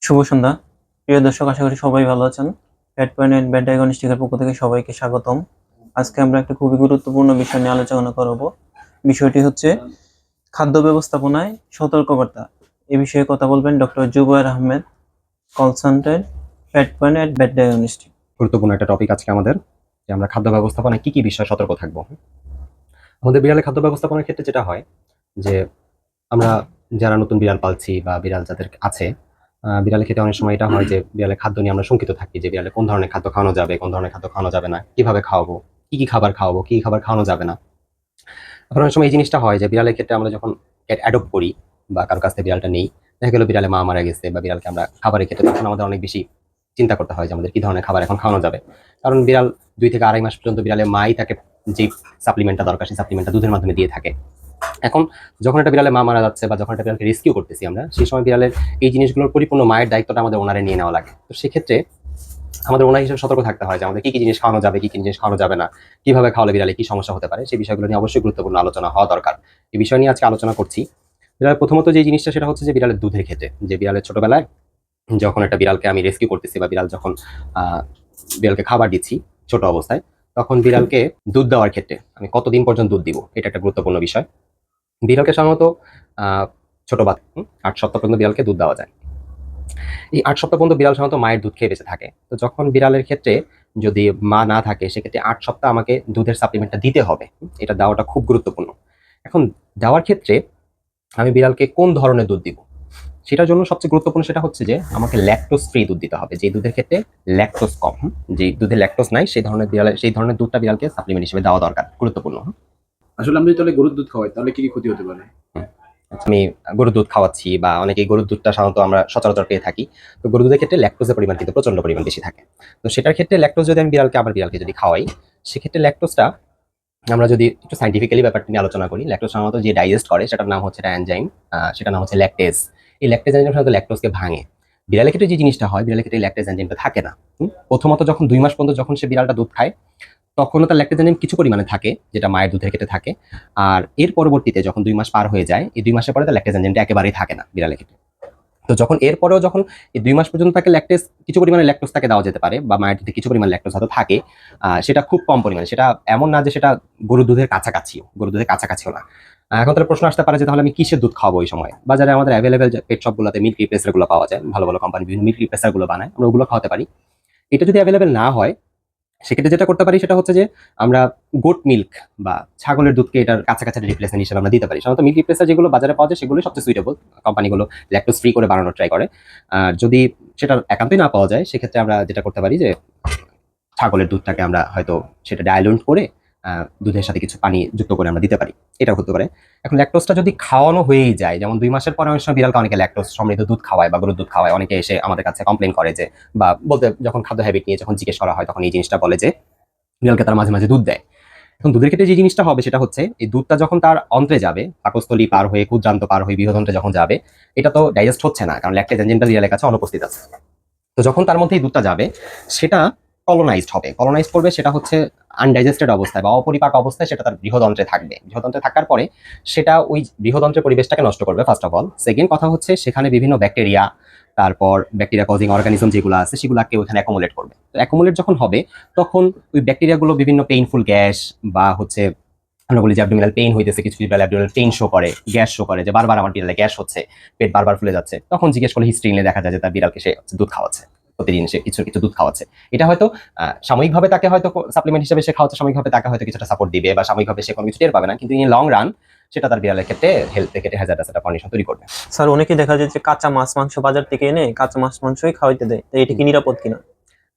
শুভ সন্ধ্যা। প্রিয় দর্শক, আশা করি সবাই ভালো আছেন। পেট পয়েন্ট এন্ড ব্যাড ডায়াগনস্টিকের পক্ষ থেকে সবাইকে স্বাগতম। আজকে আমরা একটা খুবই গুরুত্বপূর্ণ বিষয় নিয়ে আলোচনা করব। বিষয়টি হচ্ছে খাদ্য ব্যবস্থাপনায় সতর্কবার্তা। এই বিষয়ে কথা বলবেন ডক্টর জুবায়ের আহমেদ, কনসালটেন্ট, পেট পয়েন্ট এন্ড ব্যাড ডায়াগনস্টিক। গুরুত্বপূর্ণ একটা টপিক আজকে আমাদের, যে আমরা খাদ্য ব্যবস্থাপনায় কি কি বিষয়ে সতর্ক থাকবো। আমাদের বিড়ালের খাদ্য ব্যবস্থাপনার ক্ষেত্রে যেটা হয় যে আমরা যারা নতুন বিড়াল পালছি বা বিড়াল যাদের আছে, বিড়ালের ক্ষেত্রে অনেক সময় এটা হয় যে বিড়ালের খাদ্য নিয়ে আমরা শঙ্কিত থাকি, যে বিড়ালে কোন ধরনের খাদ্য খাওয়ানো যাবে, কোন ধরনের খাদ্য খাওয়ানো যাবে না, কিভাবে খাওয়াবো, কি কি খাবার খাওয়াবো, কি কি খাবার খাওয়ানো যাবে না। আবার অনেক সময় এই জিনিসটা হয় যে বিড়ালের ক্ষেত্রে আমরা যখন অ্যাডপ্ট করি বা কারোর কাছ থেকে বিড়ালটা নেই, দেখা গেলো বিড়ালে মা মারা গেছে বা বিড়ালকে আমরা খাবারের ক্ষেত্রে, তখন আমাদের অনেক বেশি চিন্তা করতে হয় যে আমাদের কি ধরনের খাবার এখন খাওয়ানো যাবে। কারণ বিড়াল 2 থেকে আড়াই মাস পর্যন্ত বিড়ালে মাই তাকে যে সাপ্লিমেন্টটা দরকার সেই সাপ্লিমেন্টটা দুধের মাধ্যমে দিয়ে থাকে। এখন যখন একটা বিড়ালে মা মারা যাচ্ছে বা যখন একটা বিড়ালকে রেস্কিউ করতেছি আমরা, সেই সময় বিড়ালের এই জিনিসগুলোর পরিপূর্ণ মায়ের দায়িত্বটা আমাদের ওনারে নিয়ে নেওয়া লাগে। তো সেক্ষেত্রে আমাদের ওনার হিসেবে সতর্ক থাকতে হয় যে আমাদের কি কি জিনিস খাওয়ানো যাবে, কি কি জিনিস খাওয়ানো যাবে না, কিভাবে খাওয়ালে বিড়ালে কি সমস্যা হতে পারে, সেই বিষয়গুলো নিয়ে অবশ্যই গুরুত্বপূর্ণ আলোচনা হওয়া দরকার। এই বিষয় নিয়ে আজকে আলোচনা করছি। বিড়ালের প্রথমত যে জিনিসটা সেটা হচ্ছে যে বিড়ালের দুধের ক্ষেত্রে, যে বিড়ালের ছোটবেলায় যখন একটা বিড়ালকে আমি রেস্কিউ করতেছি বা বিড়াল যখন বিড়ালকে খাবার দিচ্ছি ছোট অবস্থায়, তখন বিড়ালকে দুধ দেওয়ার ক্ষেত্রে আমি কতদিন পর্যন্ত দুধ দিব, এটা একটা গুরুত্বপূর্ণ বিষয়। বিড়ালকে সাধারণত ছোট বাচ্চা 8 সপ্তাহ পর্যন্ত বিড়ালকে দুধ দেওয়া যায়। এই 8 সপ্তাহ পর্যন্ত বিড়াল সাধারণত মায়ের দুধ খেয়ে বেঁচে থাকে। তো যখন বিড়ালের ক্ষেত্রে যদি মা না থাকে, সেক্ষেত্রে 8 সপ্তাহ আমাকে দুধের সাপ্লিমেন্টটা দিতে হবে। এটা দেওয়াটা খুব গুরুত্বপূর্ণ। এখন দেওয়ার ক্ষেত্রে আমি বিড়ালকে কোন ধরনের দুধ দিব, সেটার জন্য সবচেয়ে গুরুত্বপূর্ণ সেটা হচ্ছে যে আমাকে ল্যাকটোজ ফ্রি দুধ দিতে হবে, যে দুধের ক্ষেত্রে ল্যাকটোজ কম, যে দুধে ল্যাকটোজ নাই, সেই ধরনের দুধটা বিড়ালকে সাপ্লিমেন্ট হিসেবে দেওয়া দরকার, গুরুত্বপূর্ণ। আসলে আমরা যদি তাহলে গরুর দুধ খাওয়াই তাহলে কি কি ক্ষতি হতে পারে? আমি গরুর দুধ খাওয়াচ্ছি বা অনেকেই গরুর দুধটা সাধারণত আমরা সচরাচর পেয়ে থাকি। তো গরুর দুধের ক্ষেত্রে ল্যাকটোজের পরিমাণ কিন্তু প্রচন্ড পরিমাণ বেশি থাকে। তো সেটার ক্ষেত্রে ল্যাকটোজ যদি আমি বিড়ালকে যদি খাওয়াই, সেক্ষেত্রে ল্যাকটোজটা আমরা যদি একটু সাইন্টিফিক্যালি ব্যাপারটা নিয়ে আলোচনা করি, ল্যাকটোজ সাধারণত যে ডাইজেস্ট করে সেটার নাম হচ্ছে একটা এনজাইম, সেটার নাম হচ্ছে ল্যাকটেজ। এই ল্যাকটেজ এনজাইম সাধারণত ল্যাকটোজকে ভাঙে। বিড়ালের ক্ষেত্রে যে জিনিসটা হয়, বিড়ালের ক্ষেত্রে এই ল্যাকটেজ এনজাইমটা থাকে না। প্রথমত যখন 2 মাস পর্যন্ত যখন সে বিড়ালটা দুধ খায়, তখনও তার ল্যাকটেজ এনজাইম কিছু পরিমাণে থাকে, যেটা মায়ের দুধের ক্ষেত্রে থাকে। আর এর পরবর্তীতে যখন 2 মাস পার হয়ে যায়, এই 2 মাসের পরে তার ল্যাকটেজ এনজাইমটা একেবারেই থাকে না বিড়ালের ক্ষেত্রে। তো যখন এরপরেও যখন এই 2 মাস পর্যন্ত তাকে ল্যাকটেজ, কিছু পরিমাণে ল্যাকটোজ তাকে দেওয়া যেতে পারে বা মায়ের দুধে কিছু পরিমাণ ল্যাকটোজ হয়তো থাকে, সেটা খুব কম পরিমাণে, সেটা এমন না যে সেটা গরুর দুধের কাছাকাছিও না। এখন তাহলে প্রশ্ন আসতে পারে যে তাহলে আমি কিসের দুধ খাওয়াবো এই সময়? বাজারে আমাদের অ্যাভেলেবেল পেট শপগুলোতে মিল্ক রিপ্লেসার গুলো পাওয়া যায়, ভালো ভালো কোম্পানি বিভিন্ন মিল্ক রিপ্লেসার গুলো বানায়, আমরা ওগুলো খাওয়াতে পারি। এটা যদি অ্যাভেলেবেল না হয়, সেক্ষেত্রে যেটা করতে পারি সেটা হচ্ছে যে আমরা গোট মিল্ক বা ছাগলের দুধকে এটার কাছাকাছি রিপ্লেসমেন্ট হিসেবে আমরা দিতে পারি। সাধারণত মিল্ক রিপ্লেসার যেগুলো বাজারে পাওয়া যায় সেগুলো সবচেয়ে সুইটেবল, কোম্পানিগুলো ল্যাকটোজ ফ্রি করে বানানোর ট্রাই করে। আর যদি সেটা একান্তই না পাওয়া যায়, সেক্ষেত্রে আমরা যেটা করতে পারি যে ছাগলের দুধটাকে আমরা হয়তো সেটা ডাইলুট করে দুধের সাথে কিছু পানি যুক্ত করে আমরা দিতে পারি, এটাও হতে পারে। এখন ল্যাকটোজটা যদি খাওয়ানো হয়েই যায়, যেমন 2 মাসের পরে অনেক সময় বিড়ালকে অনেকে ল্যাকটোজ সমৃদ্ধ দুধ খাওয়ায় বা গরুর দুধ খাওয়ায়, অনেকে এসে আমাদের কাছে কমপ্লেন করে যে, বা বলতে যখন খাদ্য হ্যাবিট নিয়ে যখন জিজ্ঞেস করা হয়, তখন এই জিনিসটা বলে যে বিড়ালকে তারা মাঝে মাঝে দুধ দেয়। এখন দুধের ক্ষেত্রে যে জিনিসটা হবে সেটা হচ্ছে, এই দুধটা যখন তার অন্ত্রে যাবে, পাকস্থলী পার হয়ে ক্ষুদ্রান্ত পার হয়ে বৃহদন্ত্রে যখন যাবে, এটা তো ডাইজেস্ট হচ্ছে না, কারণ ল্যাকটেজ এনজাইমটা বিড়ালের কাছে অনুপস্থিত আছে। তো যখন তার মধ্যে এই দুধটা যাবে, সেটা কলোনাইজড হবে, কলোনাইজ করবে, সেটা হচ্ছে আনডাইজেস্টেড অবস্থায় বা অপরিপাক অবস্থায় সেটা তার বৃহদন্ত্রে থাকবে। বৃহদন্ত্রে থাকার পরে সেটা ওই বৃহদন্ত্রের পরিবেশটাকে নষ্ট করবে ফার্স্ট অফ অল। সেকেন্ড কথা হচ্ছে, সেখানে বিভিন্ন ব্যাকটেরিয়া, তারপর ব্যাকটেরিয়া কজিং অর্গানিজম যেগুলো আছে সেগুলোকে ওখানে অ্যাকোমোলেট করবে। তো অ্যাকোমোলেট যখন হবে, তখন ওই ব্যাকটেরিয়াগুলো বিভিন্ন পেইনফুল গ্যাস বা হচ্ছে আমরা বলি যে অ্যাবডোমিনাল পেইন হইতেছে, কিছু বিড়াল অ্যাবডোমিনাল পেইন শো করে, গ্যাস শো করে, যে বারবার আমার বিড়ালে গ্যাস হচ্ছে, পেট বারবার ফুলে যাচ্ছে, তখন জিজ্ঞেস করলে হিস্ট্রি নিয়ে দেখা যায় যে তার বিড়ালকে সে দুধ খাওয়াচ্ছে, প্রতিদিন সে কিছু কিছু দুধ খাওয়াচ্ছে। এটা হয়তো সাময়িকভাবে তাকে হয়তো সাপ্লিমেন্ট হিসেবে সে খাওয়াচ্ছে, সাময়িকভাবে তাকে হয়তো কিছুটা সাপোর্ট দিবে বা সাময়িকভাবে সে কোনো কিছু টের পাবে না, কিন্তু ইন লং রান সেটা তার বিড়ালের ক্ষেত্রে হেলথ ক্ষেত্রে হ্যাজার্ডাস একটা কন্ডিশন তৈরি করবে। স্যার, অনেকেই দেখা যায় যে কাঁচা মাছ মাংস বাজার থেকে এনে কাঁচা মাছ মাংসই খাওয়াইতে দেয়, তো এটা কি নিরাপদ কিনা?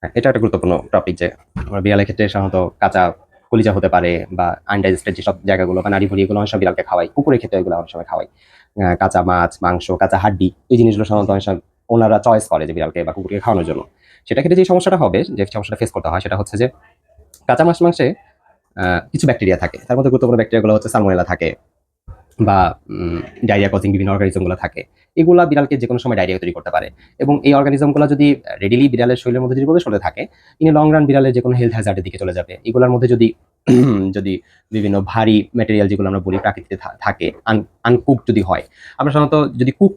হ্যাঁ, এটা একটা গুরুত্বপূর্ণ টপিক, যে আমার বিড়ালের ক্ষেত্রে সাধারণত কাঁচা কলিজা হতে পারে বা আনডাইজেস্টেড যেসব জায়গাগুলো বা নাড়ি ভুড়ি, এগুলো অনেক সময় বিড়ালকে খাওয়াই, কুকুরের ক্ষেত্রে এগুলো অনেক সময় খাওয়াই। কাঁচা মাছ মাংস, কাঁচা হাড্ডি, এই জিনিসগুলো সাধারণত অনেক সময় ওনারা চয়েস করে যে বিড়ালকে বা কুকুরকে খাওয়ানোর জন্য। সেটা ক্ষেত্রে যে সমস্যাটা হবে, যে সমস্যাটা ফেস করতে হয়, সেটা হচ্ছে যে কাঁচা মাছ মাংসে কিছু ব্যাকটেরিয়া থাকে, তার মধ্যে গুরুত্বপূর্ণ ব্যাকটেরিয়াগুলো হচ্ছে সালমোনেলা থাকে, বা ডায়রিয়া কজিং বিভিন্ন অর্গানিজমগুলো থাকে, এগুলা বিড়ালকে যে কোনো সময় ডায়রিয়া তৈরি করতে পারে। এবং এই অর্গানিজমগুলো যদি রেডিলি বিড়ালের শরীরের মধ্যে যদি প্রবেশ করতে থাকে, ইন লং রান বিড়ালের যে কোনো হেলথ হ্যাজার্ডের দিকে চলে যাবে। এগুলোর মধ্যে যদি যদি বিভিন্ন ভারী ম্যাটেরিয়াল যেগুলো আমরা বলি প্রাকৃতিক থাকে, আনকুক যদি হয়, আমরা সাধারণত যদি কুক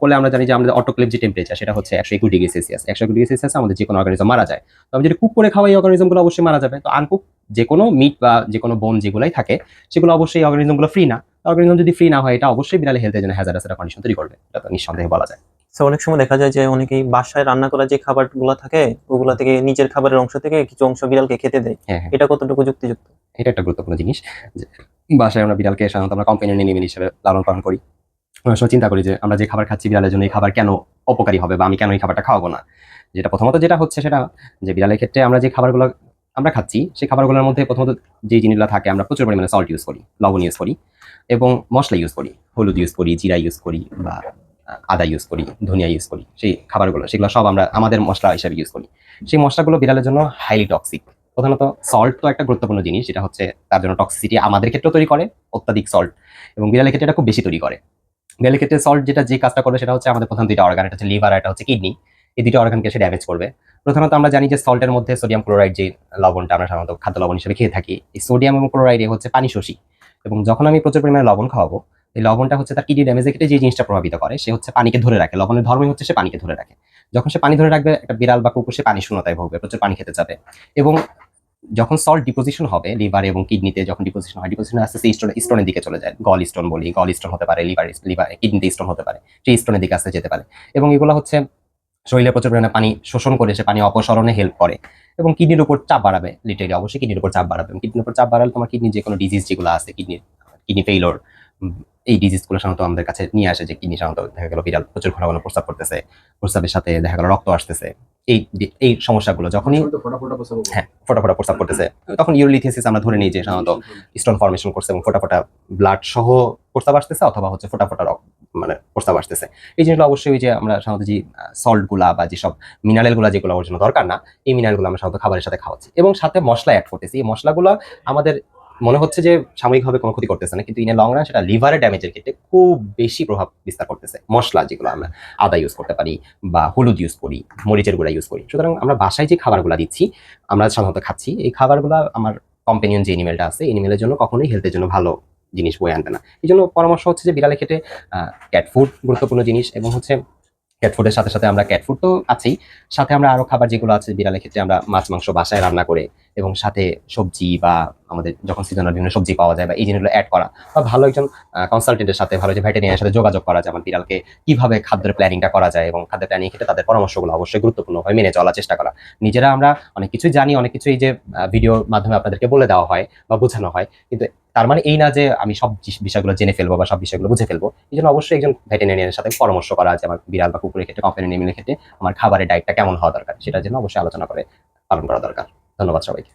করলে আমরা জানি যে আমাদের অটোক্লেভ যে টেম্পারেচার সেটা হচ্ছে 121°C। 121°C আমাদের যে কোনো অর্গানিজম মারা যায়। তো আমি যদি কুক করে খাওয়াই, এই অর্গানিজমগুলো অবশ্যই মারা যাবে। তো আনকুক যে কোনো মিট বা যে কোনো বোন যেগুলাই থাকে, সেগুলো অবশ্যই অর্গানিজমগুলো ফ্রি না। অর্গানিজম যদি ফ্রি না হয়, এটা অবশ্যই বিড়ালের হেলথের জন্য হ্যাজার্ডাস একটা কন্ডিশন তৈরি করবে, এটা তো নিঃসন্দেহে বলা যায়। তো অনেক সময় দেখা যায় যে অনেকেই বাসায় রান্না করা যে খাবারগুলো থাকে ওগুলা থেকে নিজের খাবারের অংশ থেকে কিছু অংশ বিড়ালকে খেতে দেয়, হ্যাঁ, হ্যাঁ, এটা কতটুকু যুক্তিযুক্ত? এটা একটা গুরুত্বপূর্ণ জিনিস যে বাসায় আমরা বিড়ালকে সাধারণত আমরা কম্পেনিয়ন এনিমেল হিসেবে লালন পালন করি। অনেক সময় চিন্তা করি যে আমরা যে খাবার খাচ্ছি বিড়ালের জন্য এই খাবার কেন অপকারী হবে, বা আমি কেন এই খাবারটা খাওয়াবো না। যেটা প্রথমত যেটা হচ্ছে সেটা যে বিড়ালের ক্ষেত্রে আমরা যে খাবারগুলো আমরা খাচ্ছি, সেই খাবারগুলোর মধ্যে প্রথমত যে জিনিসগুলো থাকে, আমরা প্রচুর পরিমাণে সল্ট ইউজ করি, লবণ ইউজ করি, এবং মশলা ইউজ করি, হলুদ ইউজ করি, জিরা ইউজ করি, বা আদা ইউজ করি, ধনিয়া ইউজ করি। সেই খাবারগুলো সেগুলো সব আমরা আমাদের মশলা হিসেবে ইউজ করি। সেই মশলাগুলো বিড়ালের জন্য হাইলি টক্সিক। প্রধানত সল্ট তো একটা গুরুত্বপূর্ণ জিনিস, যেটা হচ্ছে তার জন্য টক্সিসিটি আমাদের ক্ষেত্রেও তৈরি করে অত্যাধিক সল্ট, এবং বিড়ালের ক্ষেত্রে এটা খুব বেশি তৈরি করে। বিড়ালের ক্ষেত্রে সল্ট যেটা যে কাজটা করবে সেটা হচ্ছে আমাদের প্রধান দুইটা অর্গান, এটা হচ্ছে লিভার আর এটা হচ্ছে কিডনি। এই দুইটা অর্গানকে সে ড্যামেজ করবে। প্রধানত আমরা জানি যে সল্টের মধ্যে সোডিয়াম ক্লোরাইড, যে লবণটা আমরা সাধারণত খাদ্য লবণ হিসেবে খেয়ে থাকি, এই সোডিয়াম এবং ক্লোরাইড হচ্ছে পানি শোষী। এবং যখন আমি প্রচুর পরিমাণে লবণ খাওয়াবো, এই লবণটা হচ্ছে তার কিডনি ড্যামেজের ক্ষেত্রে যে জিনিসটা প্রভাবিত করে, সে হচ্ছে পানিকে ধরে রাখে। লবণের ধর্মই হচ্ছে সে পানিকে ধরে রাখে। যখন সে পানি ধরে রাখবে, একটা বিড়াল বা কুকুর সে পানি শূন্যতায় ভুগবে, প্রচুর পানি খেতে যাবে। এবং যখন সল্ট ডিপোজিশন হবে লিভার এবং কিডনিতে, যখন ডিপোজিশন হয়, ডিপোজিশন আস্তে আস্তে স্টোনের দিকে চলে যায়। গল স্টোন বলি, গল স্টোন হতে পারে, লিভার কিডনিতে স্টোন হতে পারে, সেই স্টোনের দিকে আস্তে যেতে পারে। এবং এগুলো হচ্ছে শরীরে প্রচুর পরিমাণে পানি শোষণ করে, সে পানি অপসরণে হেল্প করে এবং কিডনির উপর চাপ বাড়াবে। লিটারেলি অবশ্যই কিডনির উপর চাপ বাড়াবে। এবং কিডনির উপর চাপ বাড়ালে তোমার কিডনি যে কোনো ডিজিজ যেগুলো আছে, কিডনি ফেইলর, এই ডিজিজগুলো সাধারণত আমাদের কাছে নিয়ে আসে। যে কিডনি সাধারণত দেখা গেল বিড়াল প্রচুর ঘন ঘন প্রস্রাব করতেছে, প্রস্রাবের সাথে দেখা গেল রক্ত আসতেছে, এই এই সমস্যাগুলো যখনই হ্যাঁ ফোটা ফোটা প্রস্রাব করতেছে, তখন ইউরিলিথিয়াসিস আমরা ধরে নিই যে সাধারণত স্টোন ফর্মেশন করছে এবং ফোটা ফোটা ব্লাড সহ প্রস্তাব আসতেছে, অথবা হচ্ছে ফোটা ফোটা মানে প্রস্তাব আসতেছে। এই জিনিসগুলো অবশ্যই ওই যে আমরা সাধারণত যে সল্ট গুলা বা যেসব মিনারেল গুলা যেগুলো ওর জন্য দরকার না, এই মিনারেল গুলো আমরা সাধারণত খাবারের সাথে খাওয়াচ্ছি এবং সাথে মশলা অ্যাড করতেছি। এই মশলাগুলো আমাদের মনে হচ্ছে যে সাময়িকভাবে কোনো ক্ষতি করতেছে না, কিন্তু ইন এ লং রান সেটা লিভারের ড্যামেজের ক্ষেত্রে খুব বেশি প্রভাব বিস্তার করতেছে। মশলা যেগুলো আমরা আদা ইউজ করতে পারি বা হলুদ ইউজ করি, মরিচের গুঁড়া ইউজ করি। সুতরাং আমরা বাসায় যে খাবারগুলো দিচ্ছি, আমরা সাধারণত খাচ্ছি, এই খাবারগুলো আমার কম্পেনিয়ন যে এনিমেলটা আছে, এনিমেলের জন্য কখনোই হেলথের জন্য ভালো জিনিস বয়ে আনবে না। এই জন্য পরামর্শ হচ্ছে যে বিড়ালের ক্ষেত্রে ক্যাট ফুড গুরুত্বপূর্ণ জিনিস, এবং হচ্ছে ক্যাট ফুডের সাথে সাথে আমরা ক্যাট ফুড তো আছেই, সাথে আমরা আরো খাবার যেগুলো আছে বিড়ালের ক্ষেত্রে, আমরা মাছ মাংস বাসায় রান্না করে এবং সাথে সবজি বা আমাদের যখন সিজনাল বিভিন্ন সবজি পাওয়া যায় বা এই জিনিসগুলো অ্যাড করা, বা ভালো একজন কনসালটেন্টের সাথে, ভালো যে ভেটেরিয়ানের সাথে যোগাযোগ করা যায়, আমার বিড়ালকে কিভাবে খাদ্যের প্ল্যানিংটা করা যায়, এবং খাদ্যের প্ল্যানিং ক্ষেত্রে তাদের পরামর্শগুলো অবশ্যই গুরুত্বপূর্ণভাবে মেনে চলার চেষ্টা করা। নিজেরা আমরা অনেক কিছুই জানি, অনেক কিছুই যে ভিডিওর মাধ্যমে আপনাদেরকে বলে দেওয়া হয় বা বোঝানো হয়, কিন্তু তার মানে এই না যে আমি সব বিষয়গুলো জেনে ফেলবো বা সব বিষয়গুলো বুঝে ফেলবো। এই জন্য অবশ্যই একজন ভেটেরিয়ানের সাথে পরামর্শ করা আছে আমার বিড়াল বা কুকুরের ক্ষেত্রে, কম্পেনিয়ন এনিমেলের ক্ষেত্রে আমার খাবারের ডায়েটটা কেমন হওয়া দরকার, সেটার জন্য অবশ্যই আলোচনা করে পালন করা দরকার। ধন্যবাদ সবাইকে।